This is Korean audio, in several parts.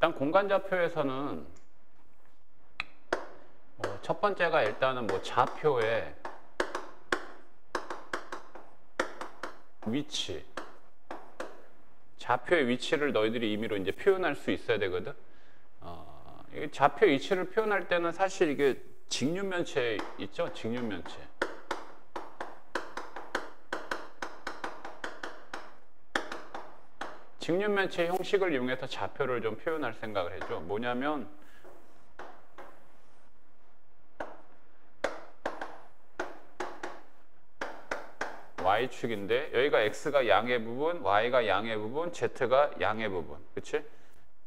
일단 공간좌표에서는 첫 번째가 일단은 뭐 좌표의 위치, 좌표의 위치를 너희들이 임의로 이제 표현할 수 있어야 되거든. 좌표 위치를 표현할 때는 사실 이게 직육면체 있죠? 직육면체. 직육면체 형식을 이용해서 좌표를 좀 표현할 생각을 해줘. 뭐냐면 Y축인데 여기가 X가 양의 부분, Y가 양의 부분, Z가 양의 부분. 그치?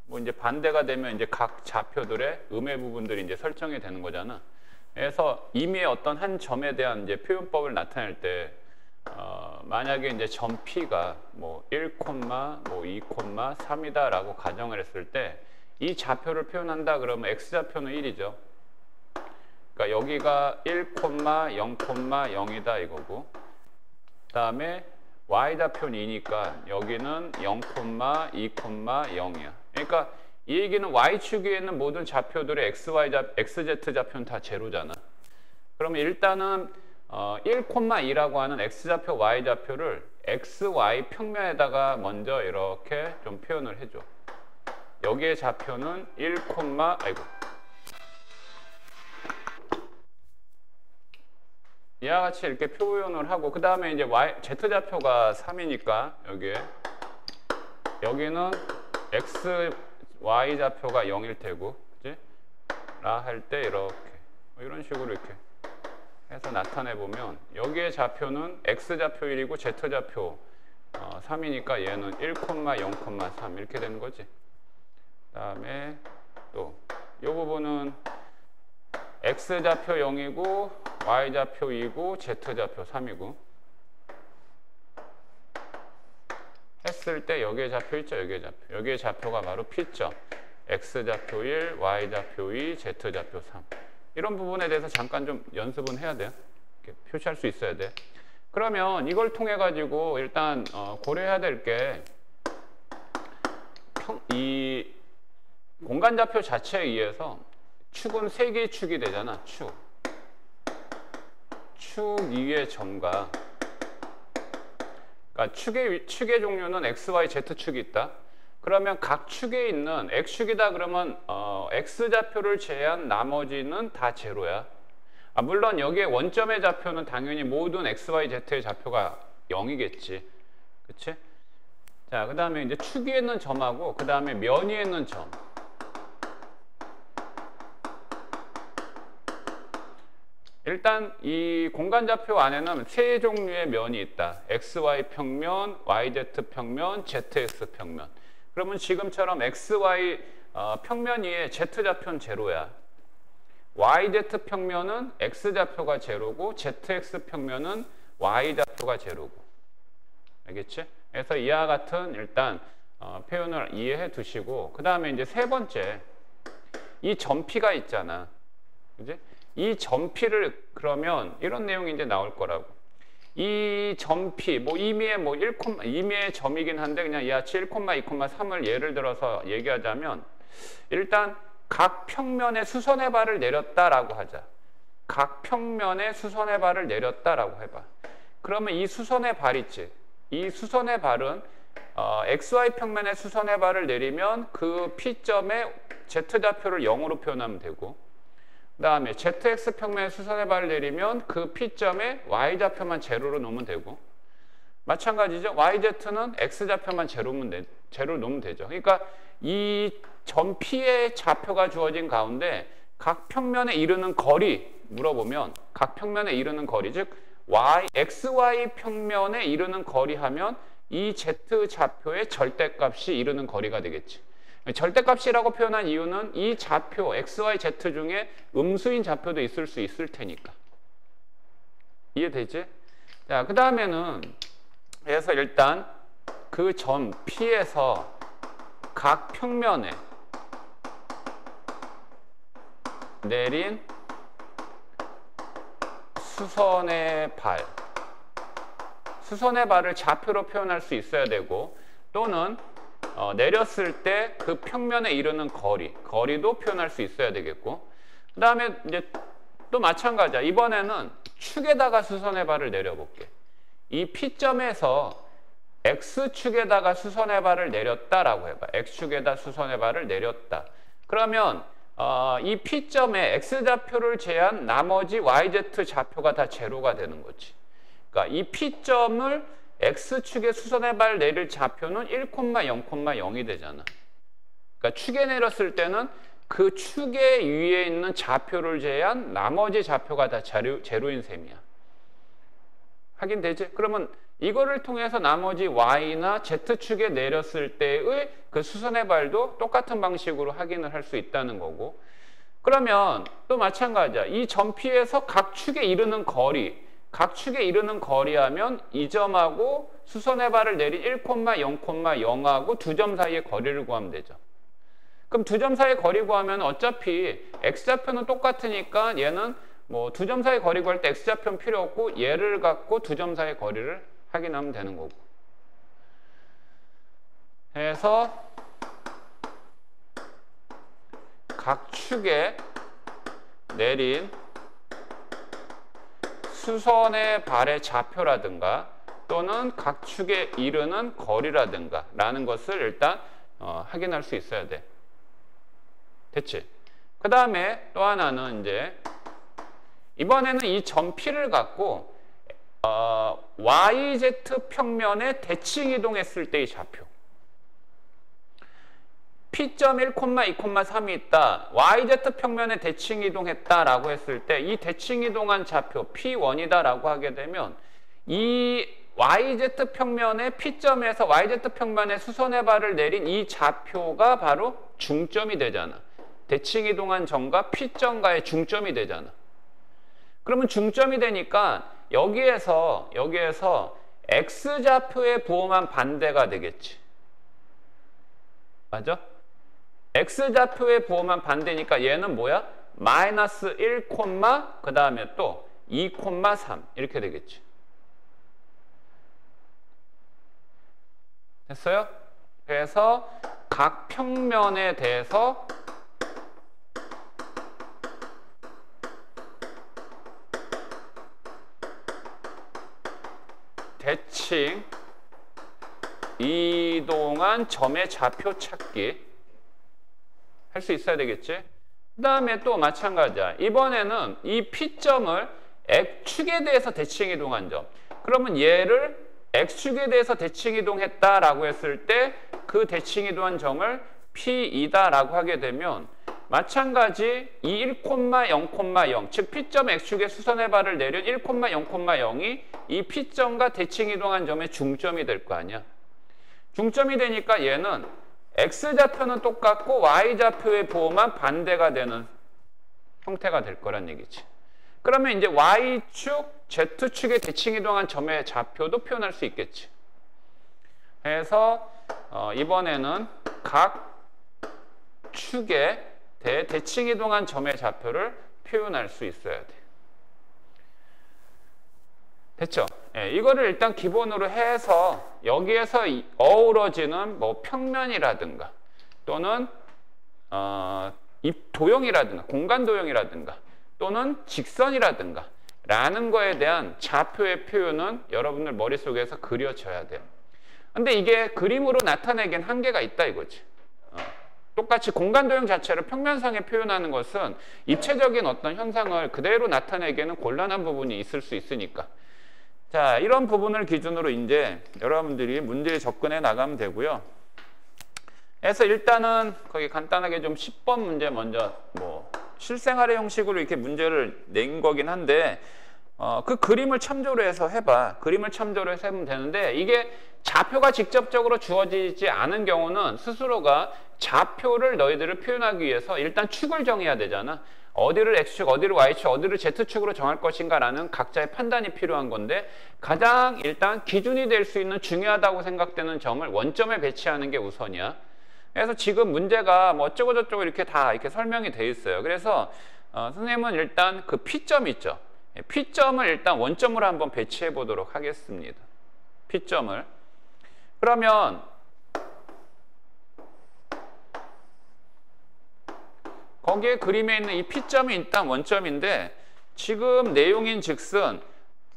뭐 이제 반대가 되면 이제 각 좌표들의 음의 부분들이 이제 설정이 되는 거잖아. 그래서 임의의 어떤 한 점에 대한 이제 표현법을 나타낼 때 만약에 이제 점 P가 뭐 1, 뭐 2, 3이다라고 가정을 했을 때 이 좌표를 표현한다 그러면 X좌표는 1이죠. 그러니까 여기가 1, 0, 0이다 이거고, 그 다음에 Y좌표는 2니까 여기는 0, 2, 0이야. 그러니까 이 얘기는 Y축 위에 있는 모든 좌표들의 XZ좌표는 다 제로잖아. 그러면 일단은 1, 2라고 하는 X좌표, Y좌표를 XY 평면에다가 먼저 이렇게 좀 표현을 해줘. 여기의 좌표는 1, 이와 같이 이렇게 표현을 하고, 그 다음에 이제 Z좌표가 3이니까 여기는 XY좌표가 0일 테고, 그치? 라 할 때 이렇게 이런 식으로 이렇게 해서 나타내 보면 여기의 좌표는 X좌표 1이고 Z좌표 3이니까 얘는 1, 0, 3 이렇게 되는 거지. 그 다음에 또 이 부분은 X좌표 0이고 Y좌표 2고 Z좌표 3이고 했을 때 여기의 좌표 있죠? 여기의 좌표가 바로 P점. X좌표 1, Y좌표 2, Z좌표 3. 이런 부분에 대해서 잠깐 좀 연습은 해야 돼요. 이렇게 표시할 수 있어야 돼. 그러면 이걸 통해 가지고 일단 고려해야 될 게 이 공간좌표 자체에 의해서 축은 3개의 축이 되잖아. 축 위의 점과, 그러니까 축의 종류는 X, Y, Z축이 있다. 그러면 각 축에 있는 X축이다 그러면 X좌표를 제외한 나머지는 다 제로야. 물론 여기에 원점의 좌표는 당연히 모든 X, Y, Z의 좌표가 0이겠지. 그치? 자, 그 다음에 이제 축 위에 있는 점하고 그 다음에 면 위에 있는 점. 일단 이 공간좌표 안에는 3 종류의 면이 있다. XY 평면, YZ 평면, ZX 평면. 그러면 지금처럼 XY 평면 위에 Z좌표는 제로야. YZ 평면은 X좌표가 제로고 ZX 평면은 Y좌표가 제로고. 알겠지? 그래서 이와 같은 일단 표현을 이해해 두시고, 그 다음에 이제 세 번째, 이 점피가 있잖아. 그지? 이 점피를 그러면 이런 내용이 이제 나올 거라고. 이 점피, 뭐 임의의 뭐 임의의 점이긴 한데 그냥 이하치 1, 2, 3을 예를 들어서 얘기하자면, 일단 각 평면에 수선의 발을 내렸다라고 하자. 각 평면에 수선의 발을 내렸다라고 해봐. 그러면 이 수선의 발 있지. 이 수선의 발은 XY 평면에 수선의 발을 내리면 그 P점에 Z좌표를 0으로 표현하면 되고, 그 다음에 ZX 평면에 수선의 발을 내리면 그 P점에 Y좌표만 제로로 놓으면 되고, 마찬가지죠. YZ는 X좌표만 제로로 놓으면 되죠. 그러니까 이 점 P의 좌표가 주어진 가운데 각 평면에 이르는 거리 물어보면, 각 평면에 이르는 거리, 즉 XY 평면에 이르는 거리 하면 이 Z좌표의 절대값이 이르는 거리가 되겠지. 절대값이라고 표현한 이유는 이 좌표 XY, Z 중에 음수인 좌표도 있을 수 있을 테니까. 이해되지? 자, 그 다음에는 그래서 일단 그 점 P에서 각 평면에 내린 수선의 발을 좌표로 표현할 수 있어야 되고, 또는 내렸을 때 그 평면에 이르는 거리도 표현할 수 있어야 되겠고, 그 다음에 이제 또 마찬가지야. 이번에는 축에다가 수선의 발을 내려볼게. 이 P점에서 X축에다가 수선의 발을 내렸다라고 해봐. X축에다 수선의 발을 내렸다. 그러면 이 P점에 X좌표를 제한 나머지 YZ 좌표가 다 제로가 되는 거지. 그러니까 이 P점을 X축에 수선의 발 내릴 좌표는 1,0,0이 되잖아. 그러니까 축에 내렸을 때는 그 축의 위에 있는 좌표를 제한 나머지 좌표가 다 제로인 셈이야. 확인되지? 그러면 이거를 통해서 나머지 Y나 Z축에 내렸을 때의 그 수선의 발도 똑같은 방식으로 확인을 할 수 있다는 거고, 그러면 또 마찬가지야. 이 점 P에서 각 축에 이르는 거리 하면 이 점하고 수선의 발을 내린 1,0,0하고 두 점 사이의 거리를 구하면 되죠. 그럼 두 점 사이의 거리 구하면 어차피 X좌표는 똑같으니까 얘는 뭐 두 점 사이 거리 구할 때 X좌표는 필요 없고 얘를 갖고 두 점 사이 거리를 확인하면 되는 거고. 해서 각 축에 내린 수선의 발의 좌표라든가 또는 각 축에 이르는 거리라든가 라는 것을 일단 확인할 수 있어야 돼. 됐지? 그 다음에 또 하나는 이제 이번에는 이 점 P를 갖고 YZ 평면에 대칭 이동했을 때의 좌표. P점 1,2,3이 있다. YZ 평면에 대칭 이동했다라고 했을 때 이 대칭 이동한 좌표 P1이다라고 하게 되면 이 YZ 평면에 P점에서 YZ 평면에 수선의 발을 내린 이 좌표가 바로 중점이 되잖아. 대칭 이동한 점과 P점과의 중점이 되잖아. 그러면 중점이 되니까 여기에서 X좌표의 부호만 반대가 되겠지. 맞아? X좌표의 부호만 반대니까 얘는 뭐야? 마이너스 1, 그 다음에 또 2,3 이렇게 되겠지. 됐어요? 그래서 각 평면에 대해서 대칭 이동한 점의 좌표 찾기 할 수 있어야 되겠지. 그 다음에 또 마찬가지야. 이번에는 이 P점을 X축에 대해서 대칭 이동한 점. 그러면 얘를 X축에 대해서 대칭 이동했다라고 했을 때 그 대칭 이동한 점을 P2다라고 하게 되면 마찬가지 이 1,0,0, 즉 P점 X축에 수선의 발을 내린 1,0,0이 이 P점과 대칭 이동한 점의 중점이 될 거 아니야. 중점이 되니까 얘는 X좌표는 똑같고 Y좌표의 부호만 반대가 되는 형태가 될 거란 얘기지. 그러면 이제 Y축, Z축에 대칭 이동한 점의 좌표도 표현할 수 있겠지. 그래서 이번에는 각 축에 대칭 이동한 점의 좌표를 표현할 수 있어야 돼. 됐죠? 예, 이거를 일단 기본으로 해서 여기에서 어우러지는 뭐 평면이라든가 또는 도형이라든가 공간 도형이라든가 또는 직선이라든가 라는 거에 대한 좌표의 표현은 여러분들 머릿속에서 그려져야 돼요. 근데 이게 그림으로 나타내기엔 한계가 있다 이거지. 똑같이 공간 도형 자체를 평면상에 표현하는 것은 입체적인 어떤 현상을 그대로 나타내기에는 곤란한 부분이 있을 수 있으니까. 자, 이런 부분을 기준으로 이제 여러분들이 문제에 접근해 나가면 되고요. 그래서 일단은 거기 간단하게 좀 10번 문제 먼저 뭐 실생활의 형식으로 이렇게 문제를 낸 거긴 한데 그 그림을 참조로 해서 해봐. 그림을 참조로 해서 하면 되는데 이게 좌표가 직접적으로 주어지지 않은 경우는 스스로가 좌표를 너희들을 표현하기 위해서 일단 축을 정해야 되잖아. 어디를 X축, 어디를 Y축, 어디를 Z축으로 정할 것인가 라는 각자의 판단이 필요한 건데 가장 일단 기준이 될 수 있는 중요하다고 생각되는 점을 원점에 배치하는 게 우선이야. 그래서 지금 문제가 뭐 어쩌고 저쩌고 이렇게 다 이렇게 설명이 돼 있어요. 그래서 선생님은 일단 그 P점 있죠. P점을 일단 원점으로 한번 배치해 보도록 하겠습니다. P점을. 그러면 여기에 그림에 있는 이 P점이 일단 원점인데 지금 내용인 즉슨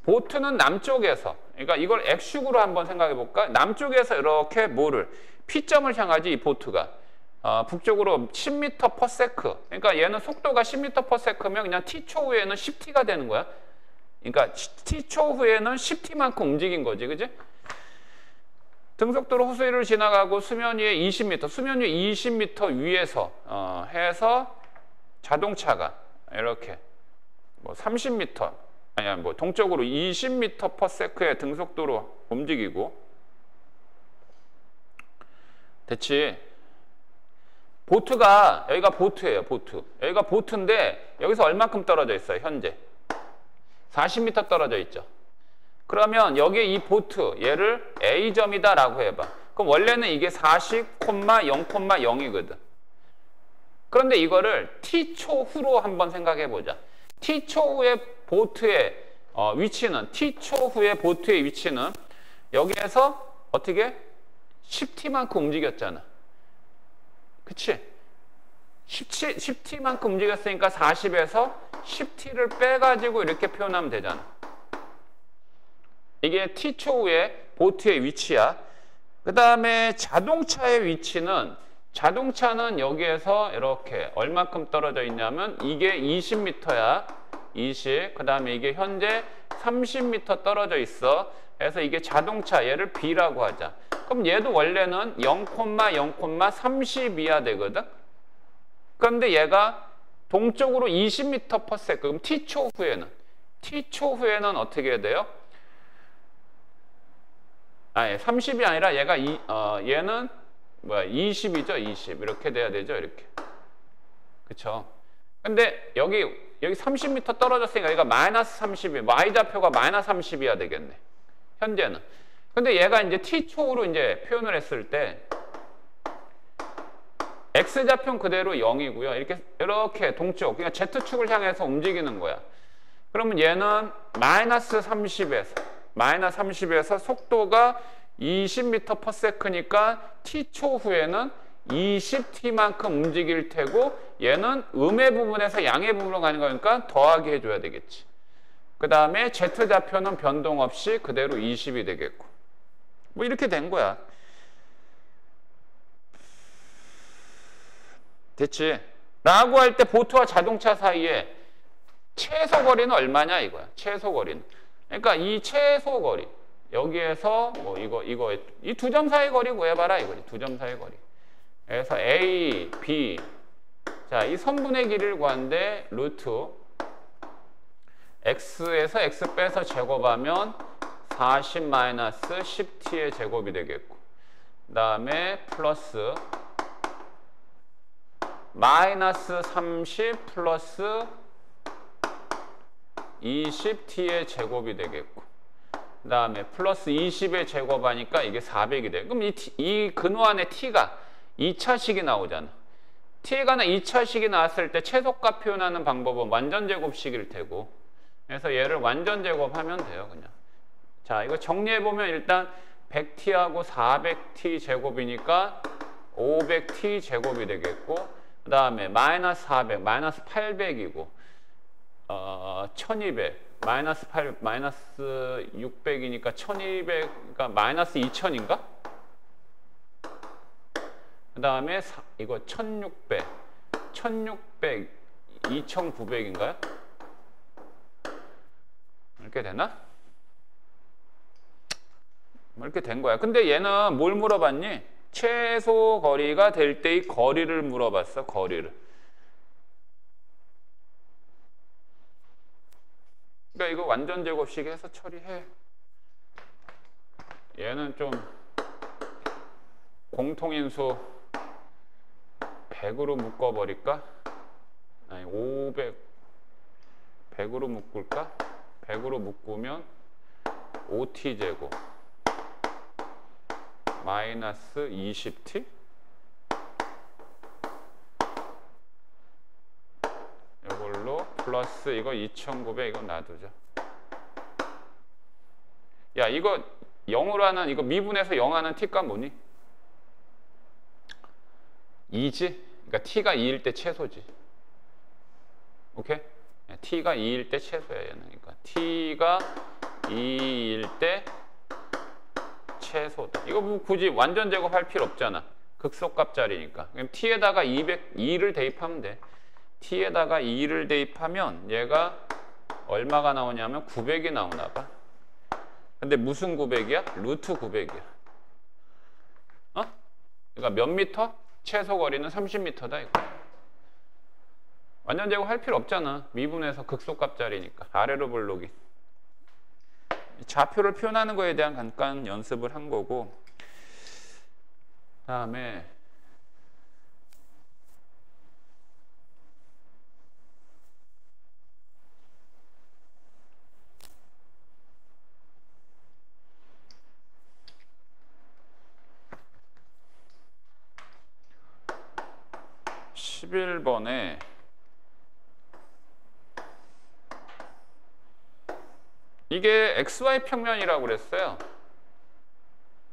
보트는 남쪽에서, 그러니까 이걸 X축으로 한번 생각해 볼까? 남쪽에서 이렇게 뭐를 P점을 향하지 이 보트가 북쪽으로 10m/s. 그러니까 얘는 속도가 10m/s면 그냥 t초 후에는 10t가 되는 거야. 그러니까 t초 후에는 10t만큼 움직인 거지, 그지? 등속도로 호수위를 지나가고 수면 위에 20m, 수면 위에 20m 위에서 해서 자동차가 이렇게 뭐 30m, 아니야 뭐 동쪽으로 20m/s의 등속도로 움직이고. 됐지? 보트가 여기가 보트예요, 보트. 여기가 보트인데 여기서 얼마큼 떨어져 있어요, 현재? 40m 떨어져 있죠. 그러면 여기에 이 보트 얘를 A점이다 라고 해봐. 그럼 원래는 이게 40,0,0,0이거든. 그런데 이거를 T초 후로 한번 생각해 보자. T초 후의 보트의 위치는, T초 후의 보트의 위치는 여기에서 어떻게 10t만큼 움직였잖아. 그치? 10t만큼 움직였으니까 40에서 10t를 빼가지고 이렇게 표현하면 되잖아. 이게 T초 후의 보트의 위치야. 그 다음에 자동차의 위치는, 자동차는 여기에서 이렇게 얼마큼 떨어져 있냐면 이게 20m야. 20. 그 다음에 이게 현재 30m 떨어져 있어. 그래서 이게 자동차, 얘를 B라고 하자. 그럼 얘도 원래는 0,0,30이야 되거든. 그런데 얘가 동쪽으로 20m/s. 그럼 T초 후에는 어떻게 돼요? 아니 30이 아니라 얘가 얘는 뭐야 20이죠. 20 이렇게 돼야 되죠. 이렇게. 그쵸? 근데 여기 30m 떨어졌으니까 얘가 -30이, y좌표가 -30이야 되겠네, 현재는. 근데 얘가 이제 T초로 이제 표현을 했을 때 X좌표는 그대로 0이고요. 이렇게 동쪽, 그러니까 Z축을 향해서 움직이는 거야. 그러면 얘는 -30에서 속도가 20m/s니까 T초 후에는 20t만큼 움직일 테고, 얘는 음의 부분에서 양의 부분으로 가는 거니까 더하기 해줘야 되겠지. 그 다음에 Z좌표는 변동 없이 그대로 20이 되겠고. 뭐 이렇게 된 거야. 됐지? 라고 할 때 보트와 자동차 사이에 최소 거리는 얼마냐 이거야. 최소 거리는. 그러니까 이 최소 거리, 여기에서 뭐 이거 이 두 점 사이 거리 구해봐라 이거지. 두 점 사이 거리. 그래서 A, B. 자, 이 선분의 길이를 구하는데 루트 X에서 X 빼서 제곱하면 40-10t의 제곱이 되겠고, 그 다음에 플러스 -30 플러스 20t의 제곱이 되겠고, 그 다음에 플러스 20의 제곱하니까 이게 400이 돼. 그럼 이 근호 안에 t가 2차식이 나오잖아. t가 2차식이 나왔을 때 최소값 표현하는 방법은 완전제곱식일 테고, 그래서 얘를 완전제곱하면 돼요, 그냥. 자, 이거 정리해보면 일단 100t하고 400t 제곱이니까 500t 제곱이 되겠고, 그 다음에 -400, -800이고, 1200, -600이니까 1200, 그러니까 -2000인가? 그 다음에 이거 1600, 2900인가요? 이렇게 되나? 이렇게 된 거야. 근데 얘는 뭘 물어봤니? 최소 거리가 될 때의 거리를 물어봤어. 거리를. 그러니까 이거 완전 제곱식 해서 처리해. 얘는 좀 공통인수 100으로 묶어버릴까? 아니 500 100으로 묶을까? 100으로 묶으면 5t제곱 마이너스 20t? 이걸로 플러스 이거 2900 이거 놔두죠. 야, 이거 0으로 하는, 이거 미분해서 0 하는 t가 뭐니? 2지? 그러니까 t가 2일 때 최소지. 오케이? t가 2일 때 최소야 얘는. 그러니까 t가 2일 때 최소다. 이거 뭐 굳이 완전 제곱할 필요 없잖아. 극소값짜리니까. 그럼 t에다가 2를 대입하면 돼. t에다가 2를 대입하면 얘가 얼마가 나오냐면 900이 나오나 봐. 근데 무슨 900이야? 루트 900이야. 어? 그러니까 몇 미터? 최소 거리는 30m다 이거. 완전 제곱할 필요 없잖아. 미분에서 극소값짜리니까. 아래로 볼록이. 좌표를 표현하는 거에 대한 잠깐 연습을 한 거고, 다음에 (11번에) 이게 XY 평면이라고 그랬어요.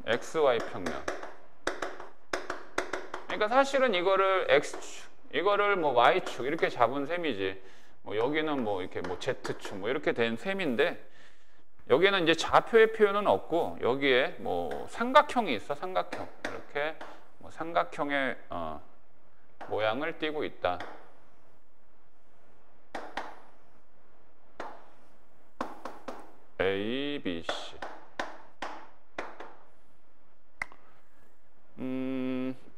XY 평면. 그러니까 사실은 이거를 X축, 이거를 뭐 Y축 이렇게 잡은 셈이지. 뭐 여기는 뭐 이렇게 뭐 Z축 뭐 이렇게 된 셈인데, 여기는 이제 좌표의 표현은 없고 여기에 뭐 삼각형이 있어. 삼각형. 이렇게 뭐 삼각형의 모양을 띠고 있다. A, B, C.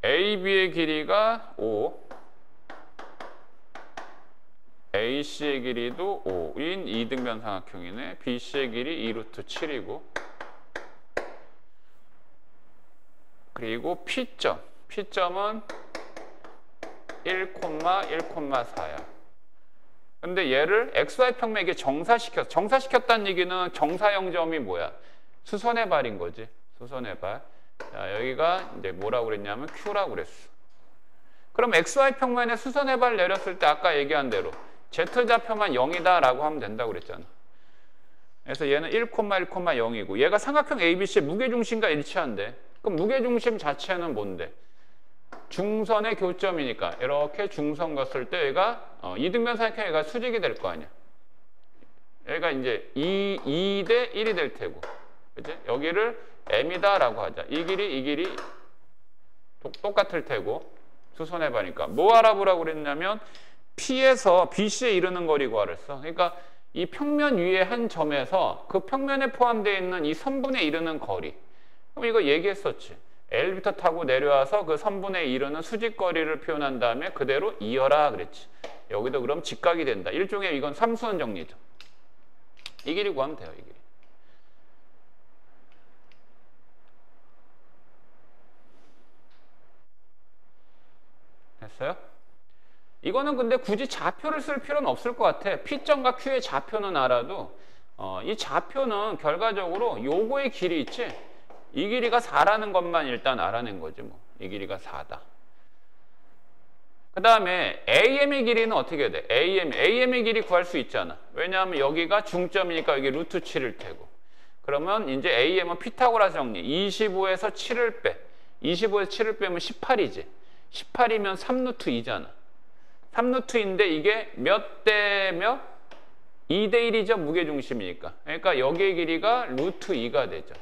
A, B의 길이가 5, A, C의 길이도 5인 이등변 삼각형이네. B, C의 길이 2루트 7이고, 그리고 P점. P점은 1,1,4야. 근데 얘를 XY 평면에게 정사시켰어. 정사시켰다는 얘기는 정사형 점이 뭐야? 수선의 발인 거지. 수선의 발. 자, 여기가 이제 뭐라고 그랬냐면 Q라고 그랬어. 그럼 XY 평면에 수선의 발 내렸을 때 아까 얘기한 대로 Z좌표만 0이다 라고 하면 된다고 그랬잖아. 그래서 얘는 1,1,0이고 얘가 삼각형 ABC의 무게중심과 일치한대. 그럼 무게중심 자체는 뭔데? 중선의 교점이니까 이렇게 중선 갔을 때 얘가 이등변 삼각형 얘가 수직이 될 거 아니야. 얘가 이제 2 대 1이 될 테고, 그치? 여기를 M이다 라고 하자. 이 길이 똑같을 테고, 수선해 봐니까 뭐 알아보라고 그랬냐면 P에서 BC에 이르는 거리 구하랬어. 그러니까 이 평면 위에 한 점에서 그 평면에 포함되어 있는 이 선분에 이르는 거리. 그럼 이거 얘기했었지. 엘리베이터 타고 내려와서 그 선분에 이르는 수직거리를 표현한 다음에 그대로 이어라 그랬지. 여기도 그럼 직각이 된다. 일종의 이건 삼수원 정리죠. 이 길이 구하면 돼요. 이 길이. 됐어요? 이거는 근데 굳이 좌표를 쓸 필요는 없을 것 같아. P점과 Q의 좌표는 알아도 이 좌표는 결과적으로 요거의 길이 있지. 이 길이가 4라는 것만 일단 알아낸 거지 뭐. 이 길이가 4다. 그 다음에 AM의 길이는 어떻게 해야 돼? AM의 길이 구할 수 있잖아. 왜냐하면 여기가 중점이니까 여기 루트 7일 테고. 그러면 이제 AM은 피타고라스 정리. 25에서 7을 빼. 25에서 7을 빼면 18이지. 18이면 3루트 2잖아. 3루트인데 이게 몇 대 몇? 2대 1이죠. 무게중심이니까. 그러니까 여기의 길이가 루트 2가 되죠.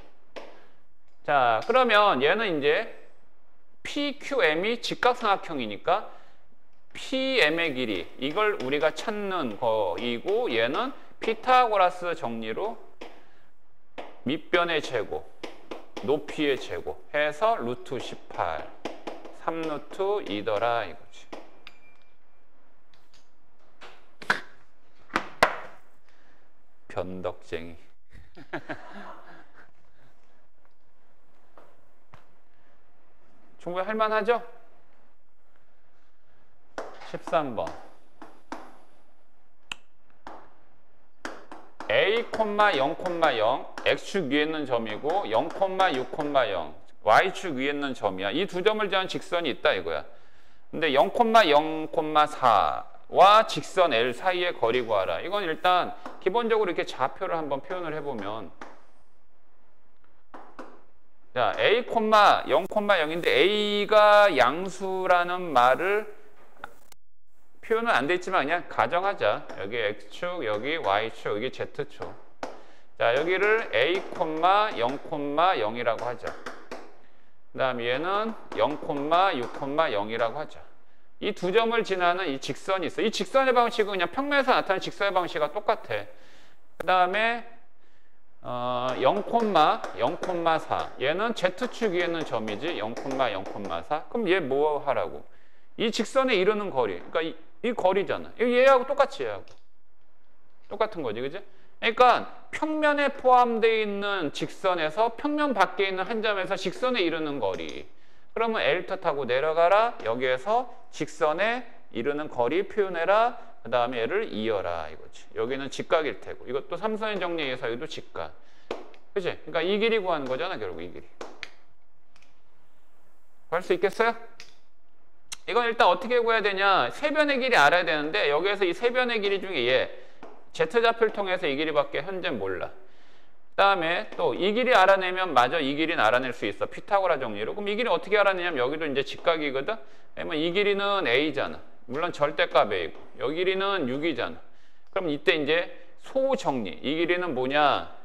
자, 그러면 얘는 이제 PQM이 직각삼각형이니까 PM의 길이, 이걸 우리가 찾는 거이고, 얘는 피타고라스 정리로 밑변의 제곱, 높이의 제곱 해서 루트 18, 3루트 2더라 이거지. 변덕쟁이. 충분히 할만하죠? 13번. A, 0,0, X축 위에 있는 점이고 0, 6,0, Y축 위에 있는 점이야. 이 두 점을 지한 직선이 있다 이거야. 근데 0,0,4와 직선 L 사이의 거리 구하라. 이건 일단 기본적으로 이렇게 좌표를 한번 표현을 해보면, 자, A, 0,0인데 A가 양수라는 말을 표현은 안 돼 있지만 그냥 가정하자. 여기 X축, 여기 Y축, 여기 Z축. 자, 여기를 A, 0,0이라고 하자. 그 다음 얘는 0,6,0이라고 하자. 이 두 점을 지나는 이 직선이 있어. 이 직선의 방식은 그냥 평면에서 나타나는 직선의 방식과 똑같아. 그 다음에 0,0,4. 얘는 Z축 위에 있는 점이지. 0,0,4. 그럼 얘 뭐 하라고? 이 직선에 이르는 거리. 그러니까 이 거리잖아. 얘하고 똑같이 얘하고. 똑같은 거지. 그지? 그러니까 평면에 포함되어 있는 직선에서 평면 밖에 있는 한 점에서 직선에 이르는 거리. 그러면 L 뜻하고 내려가라. 여기에서 직선에 이르는 거리 표현해라. 그 다음에 얘를 이어라 이거지. 여기는 직각일 테고. 이것도 삼선의 정리에 의해서 여기도 직각. 그치? 그러니까 이 길이 구하는 거잖아. 결국 이 길이. 구할 수 있겠어요? 이건 일단 어떻게 구해야 되냐. 세변의 길이 알아야 되는데 여기에서 이 세변의 길이 중에 얘 Z좌표를 통해서 이 길이밖에 현재 몰라. 그 다음에 또 이 길이 알아내면 마저 이 길이는 알아낼 수 있어. 피타고라 정리로. 그럼 이 길이 어떻게 알아내냐면 여기도 이제 직각이거든. 왜냐면 이 길이는 A잖아. 물론 절대값 A고. 여기 길이는 6이잖아. 그럼 이때 이제 소정리. 이 길이는 뭐냐?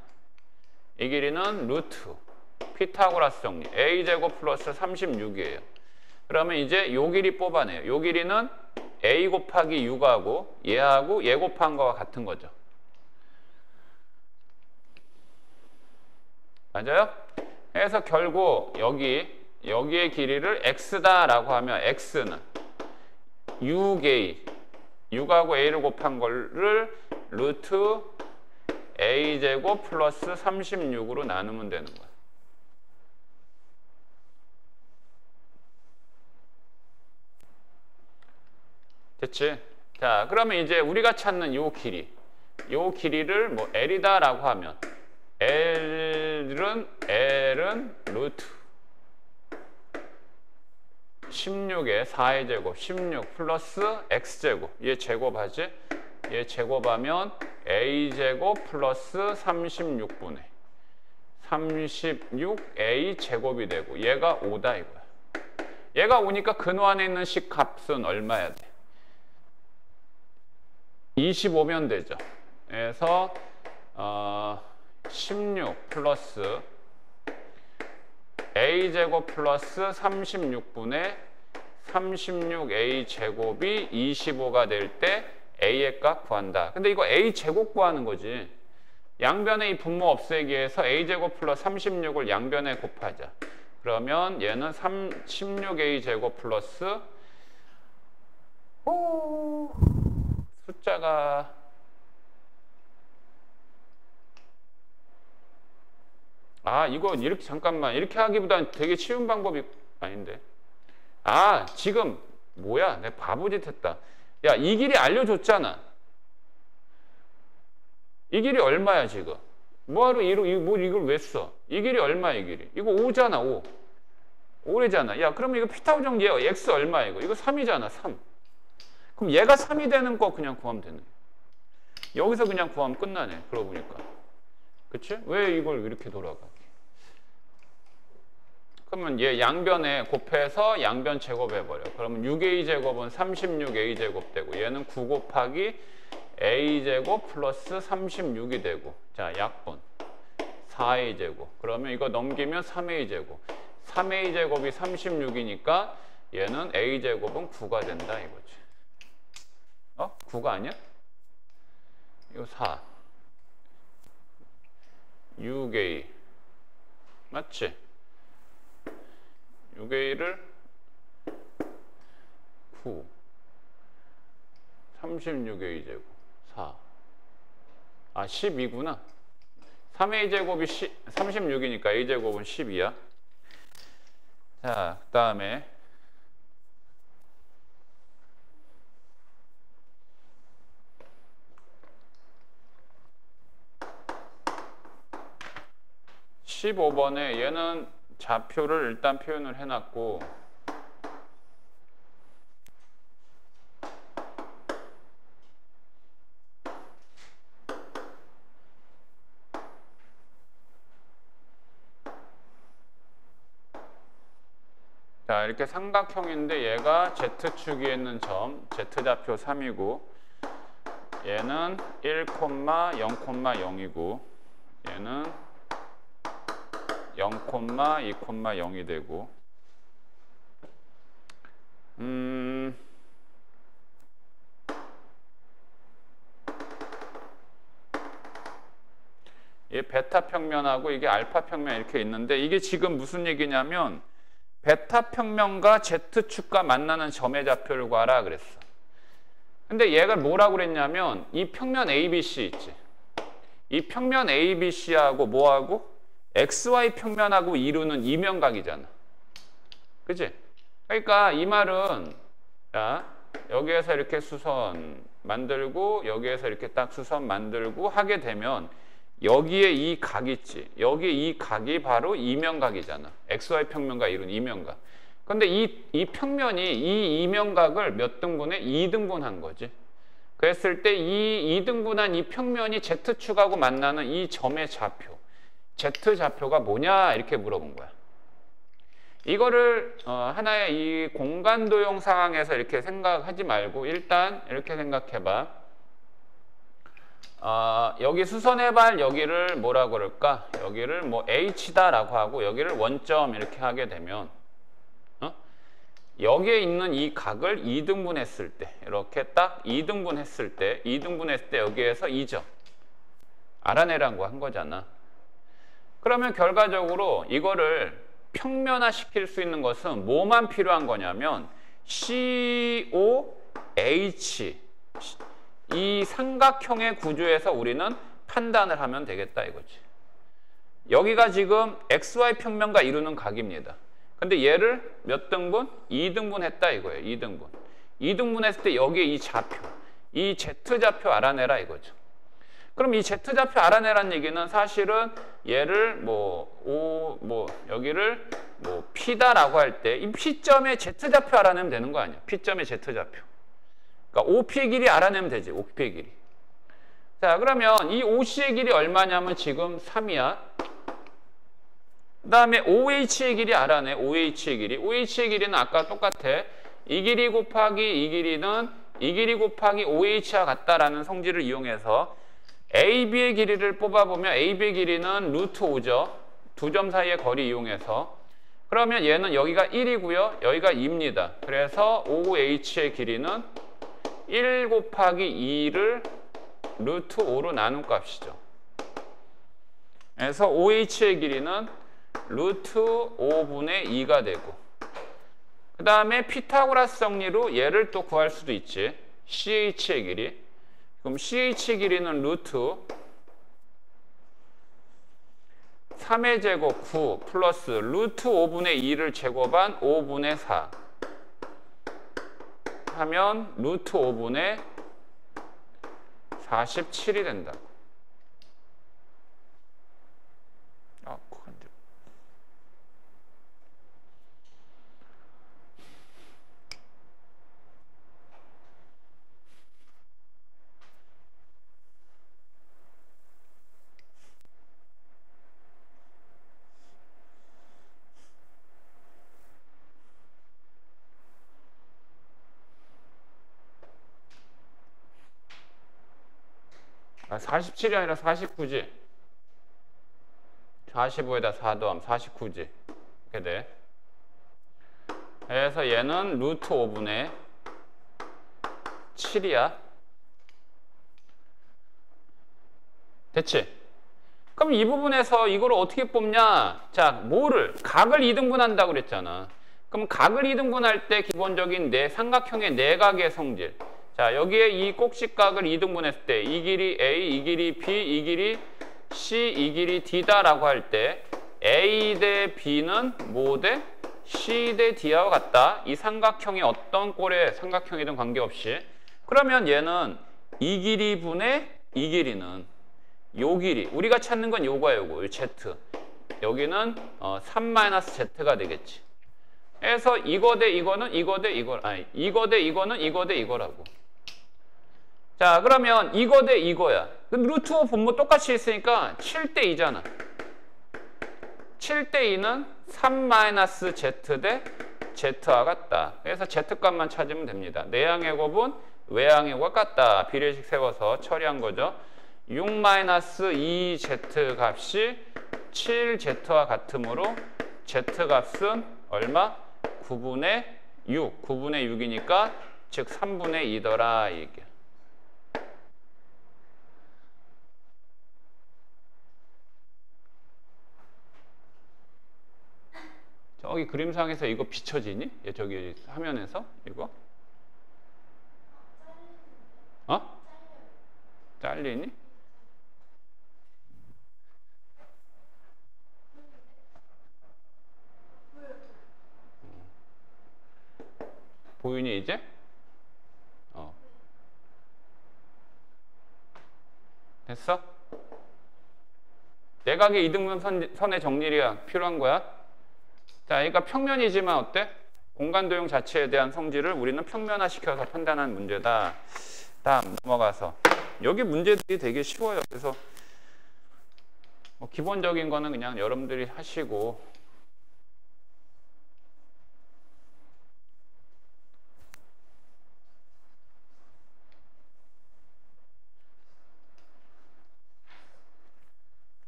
이 길이는 루트. 피타고라스 정리. A제곱 플러스 36이에요. 그러면 이제 요 길이 뽑아내요. 요 길이는 A 곱하기 6하고 얘하고 얘 곱한 거와 같은 거죠. 맞아요? 그래서 결국 여기의 길이를 x다라고 하면 x는 6a 6하고 a를 곱한 거를 루트 a제곱 플러스 36으로 나누면 되는 거야. 됐지? 자, 그러면 이제 우리가 찾는 요 길이를 뭐 L이다라고 하면 L은 루트 16에 4의 제곱 16 플러스 X제곱 얘 제곱하지? 얘 제곱하면 A제곱 플러스 36분의 36A 제곱이 되고 얘가 5다 이거야. 얘가 5니까 근호 안에 있는 식 값은 얼마야 돼? 25면 되죠. 그래서 16 플러스 A제곱 플러스 36분의 36A 제곱이 25가 될 때 A의 값 구한다. 근데 이거 A 제곱 구하는 거지. 양변의 이 분모 없애기 위해서 A제곱 플러스 36을 양변에 곱하자. 그러면 얘는 16A 제곱 플러스 숫자가 이거 이렇게 잠깐만 이렇게 하기보다는 되게 쉬운 방법이 아닌데. 지금 뭐야? 내가 바보짓 했다. 야, 이 길이 알려줬잖아. 이 길이 얼마야 지금? 뭐하러 이걸 왜 써? 이 길이 얼마야 이 길이? 이거 5잖아 5. 5래잖아. 야, 그러면 이거 피타고 정리 X 얼마야 이거? 이거 3이잖아 3. 그럼 얘가 3이 되는 거 그냥 구하면 되는 거야. 여기서 그냥 구하면 끝나네. 그러고 보니까. 그치? 왜 이걸 이렇게 돌아가? 그러면 얘 양변에 곱해서 양변 제곱해버려. 그러면 6A 제곱은 36A 제곱 되고 얘는 9 곱하기 A 제곱 플러스 36이 되고 자, 약분 4A 제곱. 그러면 이거 넘기면 3A 제곱. 3A 제곱이 36이니까 얘는 A 제곱은 9가 된다 이거지. 9가 아니야? 이거 4 6A 맞지? 6A를 9 36A 제곱 4 12구나 3A 제곱이 36이니까 A 제곱은 12야. 자, 그 다음에 15번에 얘는 좌표를 일단 표현을 해놨고 자, 이렇게 삼각형인데 얘가 Z축에 있는 점, Z좌표 3이고 얘는 1,0,0이고 얘는 0,2,0이 되고 이 베타 평면하고 이게 알파 평면 이렇게 있는데 이게 지금 무슨 얘기냐면 베타 평면과 Z축과 만나는 점의 좌표를 구하라 그랬어. 근데 얘가 뭐라고 그랬냐면 이 평면 ABC 있지. 이 평면 ABC하고 뭐하고 XY 평면하고 이루는 이면각이잖아. 그치? 그러니까 이 말은 자, 여기에서 이렇게 수선 만들고 여기에서 이렇게 딱 수선 만들고 하게 되면 여기에 이 각 있지. 여기에 이 각이 바로 이면각이잖아. XY 평면과 이룬 이면각. 근데 이 평면이 이 이면각을 몇 등분해? 2등분한 거지. 그랬을 때 이 2등분한 이 평면이 Z축하고 만나는 이 점의 좌표. Z좌표가 뭐냐? 이렇게 물어본 거야. 이거를 하나의 이 공간도용 상황에서 이렇게 생각하지 말고 일단 이렇게 생각해봐. 여기 수선의 발 여기를 뭐라고 그럴까? 여기를 뭐 H다라고 하고 여기를 원점 이렇게 하게 되면 여기에 있는 이 각을 2등분했을 때 이렇게 딱 2등분했을 때 여기에서 2점 알아내라고 한 거잖아. 그러면 결과적으로 이거를 평면화시킬 수 있는 것은 뭐만 필요한 거냐면 COH 이 삼각형의 구조에서 우리는 판단을 하면 되겠다 이거지. 여기가 지금 XY 평면과 이루는 각입니다. 근데 얘를 몇 등분? 2등분 했다 이거예요. 2등분. 2등분 했을 때 여기에 이 좌표, 이 Z좌표 알아내라 이거죠. 그럼 이 Z좌표 알아내라는 얘기는 사실은 얘를 여기를 P다라고 할 때 이 P점의 Z좌표 알아내면 되는 거 아니야. P점의 Z좌표. 그러니까 OP의 길이 알아내면 되지. OP의 길이. 자, 그러면 이 OC의 길이 얼마냐면 지금 3이야. 그 다음에 OH의 길이 알아내. OH의 길이. OH의 길이는 아까 똑같아. 이 길이 곱하기 이 길이는 이 길이 곱하기 OH와 같다라는 성질을 이용해서 AB의 길이를 뽑아보면 AB의 길이는 루트 5죠. 두 점 사이의 거리 이용해서. 그러면 얘는 여기가 1이고요. 여기가 2입니다. 그래서 OH의 길이는 1 곱하기 2를 루트 5로 나눈 값이죠. 그래서 OH의 길이는 루트 5분의 2가 되고 그 다음에 피타고라스 정리로 얘를 또 구할 수도 있지. CH의 길이. 그럼 CH의 길이는 루트 3의 제곱 9 플러스 루트 5분의 2를 제곱한 5분의 4 하면 루트 5분의 47이 된다. 47이 아니라 49지. 45에다 4 더하면 49지. 이렇게 돼. 그래서 얘는 루트 5분의 7이야. 됐지? 그럼 이 부분에서 이걸 어떻게 뽑냐? 자, 뭐를? 각을 2등분한다고 그랬잖아. 그럼 각을 2등분할 때 기본적인 삼각형의 내각의 성질. 자, 여기에 이 꼭지각을 2등분했을 때 이 길이 A, 이 길이 B, 이 길이 C, 이 길이 D다라고 할 때 A 대 B는 뭐 대? C 대 D와 같다. 이 삼각형이 어떤 꼴의 삼각형이든 관계없이. 그러면 얘는 이 길이 분의 이 길이는 요 길이. 우리가 찾는 건 요거야, 요거. 요 Z. 여기는 3-Z가 되겠지. 그래서 이거 대 이거는 이거 대 이거. 아니, 이거 대 이거는 이거 대 이거라고. 자, 그러면 이거 대 이거야. 루트 5 분모 똑같이 있으니까 7대 2잖아. 7대 2는 3-Z 대 Z와 같다. 그래서 Z값만 찾으면 됩니다. 내항의 곱은 외항의 곱과 같다. 비례식 세워서 처리한 거죠. 6-2Z 값이 7Z와 같으므로 Z값은 얼마? 9분의 6. 9분의 6이니까 즉 3분의 2더라. 이게. 저기 그림상에서 이거 비춰지니? 저기 화면에서 이거? 어? 잘리니? 보이니 이제? 됐어? 내각의 이등분 선의 정리가 필요한 거야. 자, 얘가 평면이지만 어때? 공간 도형 자체에 대한 성질을 우리는 평면화시켜서 판단한 문제다. 다음 넘어가서 여기 문제들이 되게 쉬워요. 그래서 기본적인 거는 그냥 여러분들이 하시고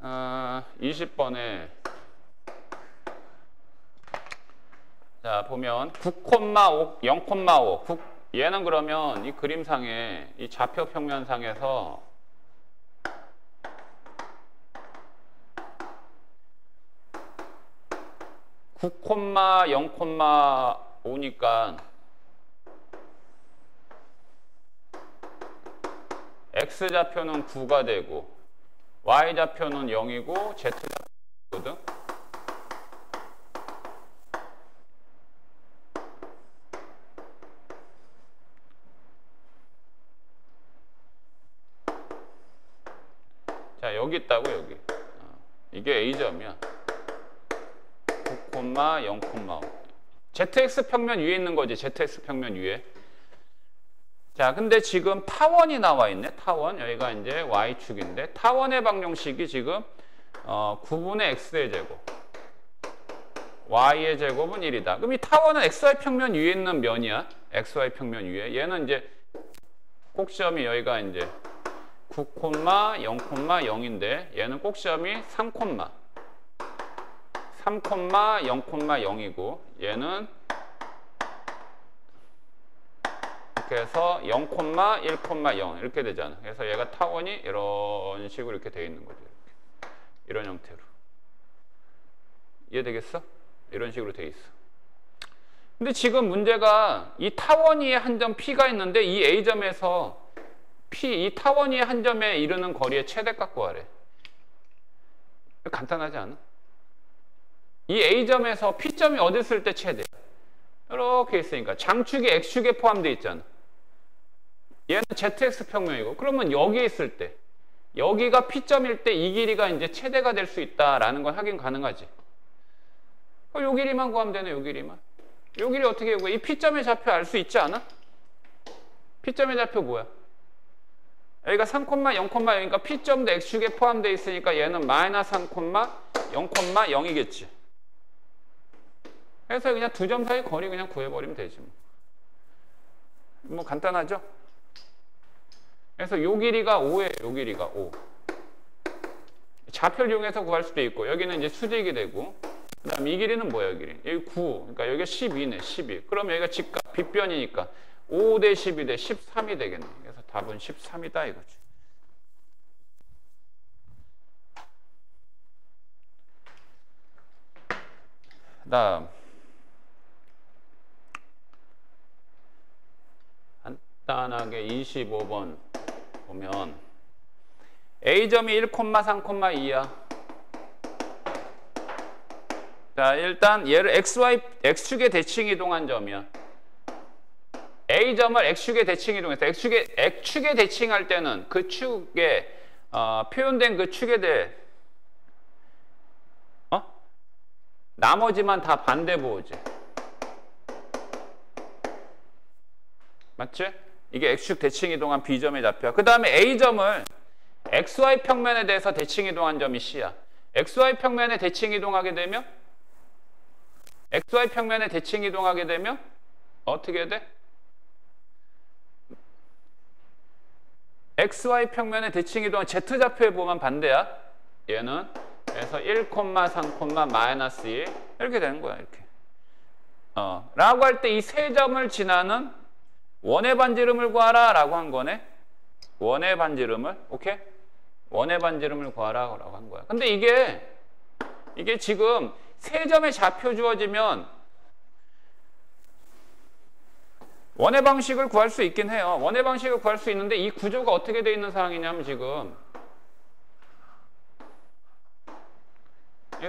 아, 20번에 자 보면 9,5, 0,5 얘는 그러면 이 그림상에 이 좌표 평면상에서 (9,0,5니까) x좌표는 9가 되고 y좌표는 0이고 z좌표거든. 자, 여기 있다고 여기. 이게 A점이야. 9,0,5. ZX 평면 위에 있는 거지. ZX 평면 위에. 자, 근데 지금 타원이 나와 있네. 타원. 여기가 이제 Y축인데 타원의 방정식이 지금 9분의 X의 제곱. Y의 제곱은 1이다. 그럼 이 타원은 XY 평면 위에 있는 면이야. XY 평면 위에. 얘는 이제 꼭지점이 여기가 이제 9,0,0인데 얘는 꼭지점이 3,0,0이고 얘는 이렇게 해서 0,1,0 이렇게 되잖아. 그래서 얘가 타원이 이런 식으로 이렇게 되어 있는 거죠. 이런 형태로. 이해되겠어? 이런 식으로 되어 있어. 근데 지금 문제가 이 타원 위에 한 점 P가 있는데 이 A점에서 이 타원 위에 한 점에 이르는 거리의 최대값 구하래. 간단하지 않아? 이 A점에서 P점이 어디 있을 때 최대야? 이렇게 있으니까 장축이 X축에 포함되어 있잖아. 얘는 ZX 평면이고 그러면 여기에 있을 때 여기가 P점일 때 이 길이가 이제 최대가 될 수 있다라는 건 확인 가능하지. 요 길이만 구하면 되네. 요 길이만. 요 길이 어떻게 구해? 이 P점의 좌표 알 수 있지 않아? P점의 좌표 뭐야? 여기가 3,0,0이니까 P점도 X축에 포함되어 있으니까 얘는 마이너스 3,0,0이겠지. 그래서 그냥 두 점 사이 거리 그냥 구해버리면 되지. 뭐 간단하죠? 그래서 요 길이가 5예요. 요 길이가 5. 좌표를 이용해서 구할 수도 있고 여기는 이제 수직이 되고 그 다음 이 길이는 뭐야? 이 길이? 여기 9. 그러니까 여기가 12네. 12. 그럼 여기가 직각 빗변이니까 5 대 12 대 13이 되겠네. 그래서 답은 13이다 이거지. 그 다음 간단하게 25번 보면 A점이 1,3,2야. 자, 일단 얘를 X축에 대칭 이동한 점이야. A점을 X축에 대칭 이동해서 X축에 대칭할 때는 그 축에 표현된 그 축에 대해 나머지만 다 반대 보호지. 맞지? 이게 X축 대칭 이동한 B점의 좌표야. 그 다음에 A점을 XY 평면에 대해서 대칭 이동한 점이 C야. XY 평면에 대칭 이동하게 되면 XY 평면에 대칭 이동하게 되면 어떻게 돼? XY 평면에 대칭 이동한 Z좌표에 보면 반대야. 얘는 그래서 1, 3, 마이너스 2 이렇게 되는 거야. 이렇게. 라고 할 때 이 세 점을 지나는 원의 반지름을 구하라 라고 한 거네. 원의 반지름을. 오케이? 원의 반지름을 구하라 라고 한 거야. 근데 이게 지금 세 점의 좌표 주어지면 원의 방식을 구할 수 있긴 해요. 원의 방식을 구할 수 있는데 이 구조가 어떻게 되어 있는 상황이냐면 지금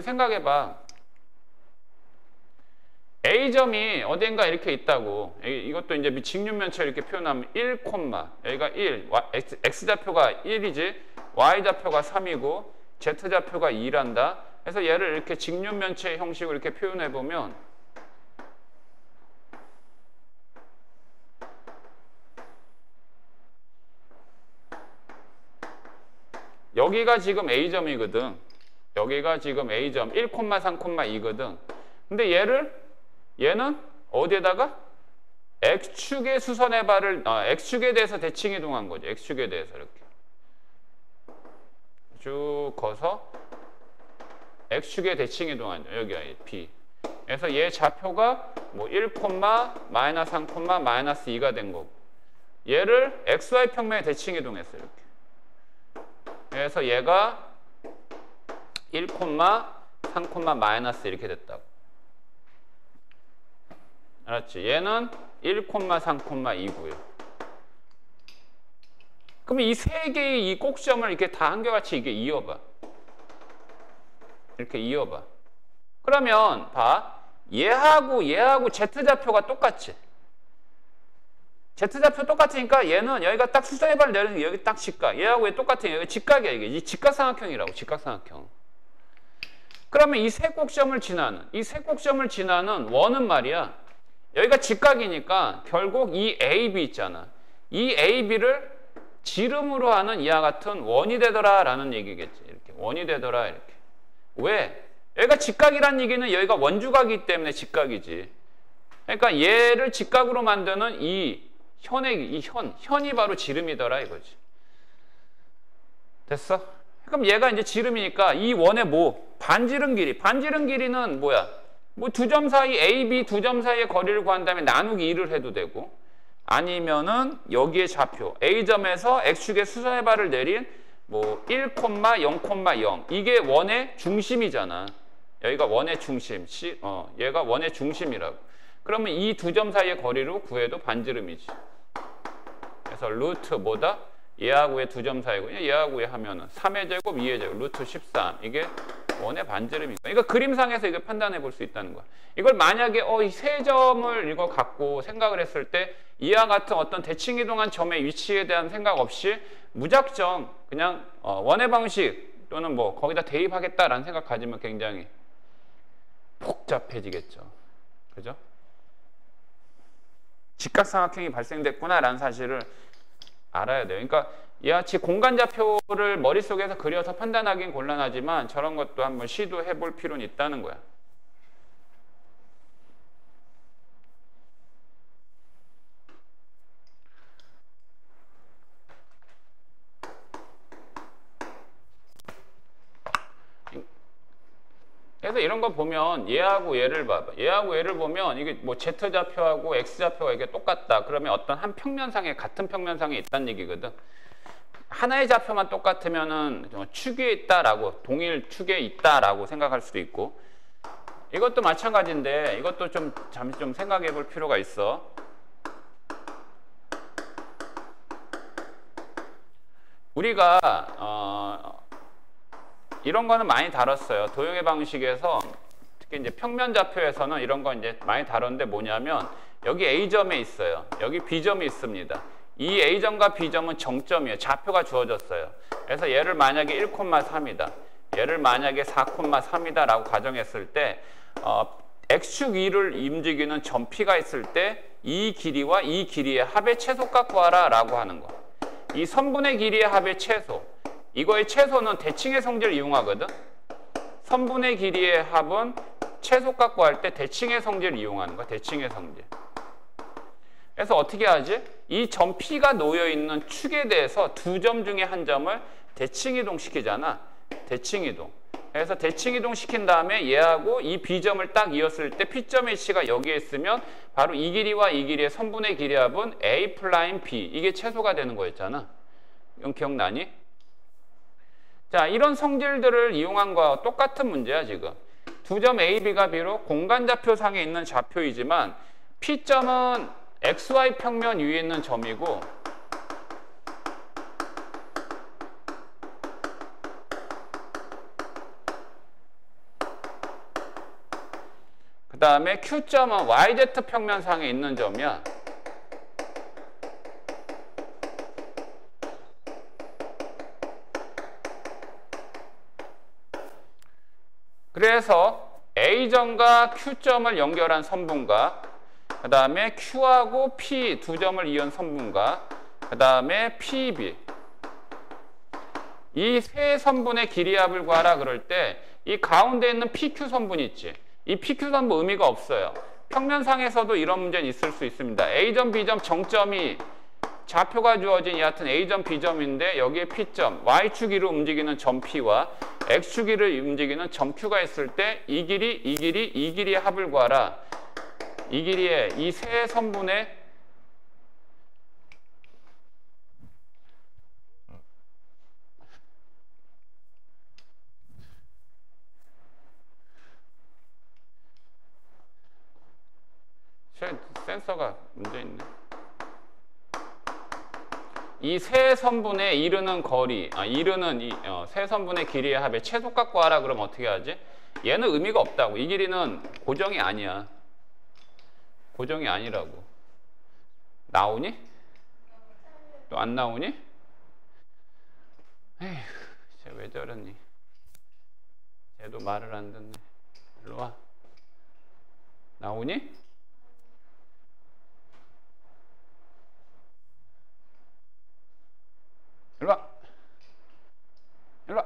생각해봐. A점이 어딘가 이렇게 있다고. 이것도 이제 직육면체 이렇게 표현하면 1, 여기가 1, X좌표가 1이지, Y좌표가 3이고, Z좌표가 2란다. 그래서 얘를 이렇게 직육면체 형식으로 이렇게 표현해보면 여기가 지금 A점이거든. 여기가 지금 A점 1, 3, 2거든. 근데 얘는 어디에다가 X축의 수선의 발을 X축에 대해서 대칭 이동한 거죠. X축에 대해서 이렇게 쭉 거서 X축에 대칭 이동한 거죠. 여기가 B. 그래서 얘 좌표가 뭐 1, 마이너스 3, 마이너스 2가 된 거고, 얘를 XY 평면에 대칭 이동했어요. 이렇게. 그래서 얘가 1, 3, 마이너스 이렇게 됐다고. 알았지? 얘는 1, 3, 2고요. 그럼 이 세 개의 이 꼭지점을 이렇게 다 한결같이 이게 이어봐. 이렇게 이어봐. 그러면 봐. 얘하고 Z좌표가 똑같지? Z좌표 똑같으니까 얘는 여기가 딱 수선의 발을 내리는 게 여기 딱 직각. 얘하고 얘 똑같으니까 여기 직각이야. 이게 이 직각삼각형이라고. 직각삼각형. 그러면 이 세 꼭지점을 지나는 원은 말이야. 여기가 직각이니까 결국 이 AB 있잖아. 이 AB를 지름으로 하는 이와 같은 원이 되더라 라는 얘기겠지. 이렇게 원이 되더라 이렇게. 왜? 여기가 직각이란 얘기는 여기가 원주각이기 때문에 직각이지. 그러니까 얘를 직각으로 만드는 이 현이 바로 지름이더라 이거지. 됐어? 그럼 얘가 이제 지름이니까 이 원의 반지름 길이는 뭐야? 뭐 두 점 사이 A, B 두 점 사이의 거리를 구한 다음에 나누기 2를 해도 되고, 아니면은 여기에 좌표 A점에서 X축의 수선의 발을 내린 뭐 1, 0, 이게 원의 중심이잖아. 여기가 원의 중심, 얘가 원의 중심이라고. 그러면 이 두 점 사이의 거리로 구해도 반지름이지. 그래서 루트 뭐다? 얘하고 얘 두 점 사이고, 얘하고 얘 하면은 3의 제곱, 2의 제곱, 루트 13. 이게 원의 반지름이니까. 이거 그림상에서 이거 판단해 볼 수 있다는 거야. 이걸 만약에 이 세 점을 이거 갖고 생각을 했을 때 이와 같은 어떤 대칭 이동한 점의 위치에 대한 생각 없이 무작정 그냥 원의 방식 또는 뭐 거기다 대입하겠다라는 생각 가지면 굉장히 복잡해지겠죠. 그죠? 직각삼각형이 발생됐구나라는 사실을 알아야 돼요. 그러니까 이같이 공간좌표를 머릿속에서 그려서 판단하기는 곤란하지만 저런 것도 한번 시도해 볼 필요는 있다는 거야. 그래서 이런 거 보면 얘하고 얘를 봐봐. 얘하고 얘를 보면 이게 뭐 Z좌표하고 X좌표가 이게 똑같다. 그러면 어떤 한 평면상에 같은 평면상에 있다는 얘기거든. 하나의 좌표만 똑같으면은 축에 있다라고, 동일 축에 있다라고 생각할 수도 있고, 이것도 마찬가지인데 이것도 좀 잠시 좀 생각해 볼 필요가 있어. 우리가 이런 거는 많이 다뤘어요. 도형의 방식에서 특히 이제 평면 좌표에서는 이런 거 이제 많이 다뤘는데 뭐냐면 여기 A점에 있어요. 여기 B점이 있습니다. 이 A점과 B점은 정점이에요. 좌표가 주어졌어요. 그래서 얘를 만약에 1,3이다. 얘를 만약에 4,3이다 라고 가정했을 때 X축 2를 움직이는 점 P가 있을 때 이 길이와 이 길이의 합의 최소값 구하라 라고 하는 거. 이 선분의 길이의 합의 최소. 이거의 최소는 대칭의 성질을 이용하거든. 선분의 길이의 합은 최소값 구할 때 대칭의 성질을 이용하는 거야. 대칭의 성질. 그래서 어떻게 하지? 이 점 P가 놓여 있는 축에 대해서 두 점 중에 한 점을 대칭 이동시키잖아. 대칭 이동. 그래서 대칭 이동 시킨 다음에 얘하고 이 B점을 딱 이었을 때 P점 H가 여기에 있으면 바로 이 길이와 이 길이의 선분의 길이 합은 A 플라임 B. 이게 최소가 되는 거였잖아. 이건 기억나니? 자, 이런 성질들을 이용한 거와 똑같은 문제야, 지금. 두 점 A, B가 비록 공간좌표상에 있는 좌표이지만 P점은 XY 평면 위에 있는 점이고 그 다음에 Q점은 YZ 평면상에 있는 점이야. 그래서 A점과 Q점을 연결한 선분과 그 다음에 Q하고 P 두 점을 이은 선분과 그 다음에 PB 이 세 선분의 길이합을 구하라 그럴 때 이 가운데 있는 PQ 선분 있지. 이 PQ 선분 의미가 없어요. 평면상에서도 이런 문제는 있을 수 있습니다. A점, B점 정점이 좌표가 주어진 여하튼 A점, B점인데 여기에 P점, Y축위로 움직이는 점 P와 X축위를 움직이는 점 Q가 있을 때 이 길이, 이 길이, 이 길이의 합을 구하라. 이 길이의 이 세 선분의 센서가 문제 있네. 이 세 선분에 이르는 거리, 이르는 이 세 선분의 길이의 합의 최소값 구하라 그러면 어떻게 하지? 얘는 의미가 없다고. 이 길이는 고정이 아니야. 고정이 아니라고. 나오니? 또 안 나오니? 에휴, 쟤 왜 저러니? 쟤도 말을 안 듣네. 일로 와. 나오니? 일로 와. 일로 와.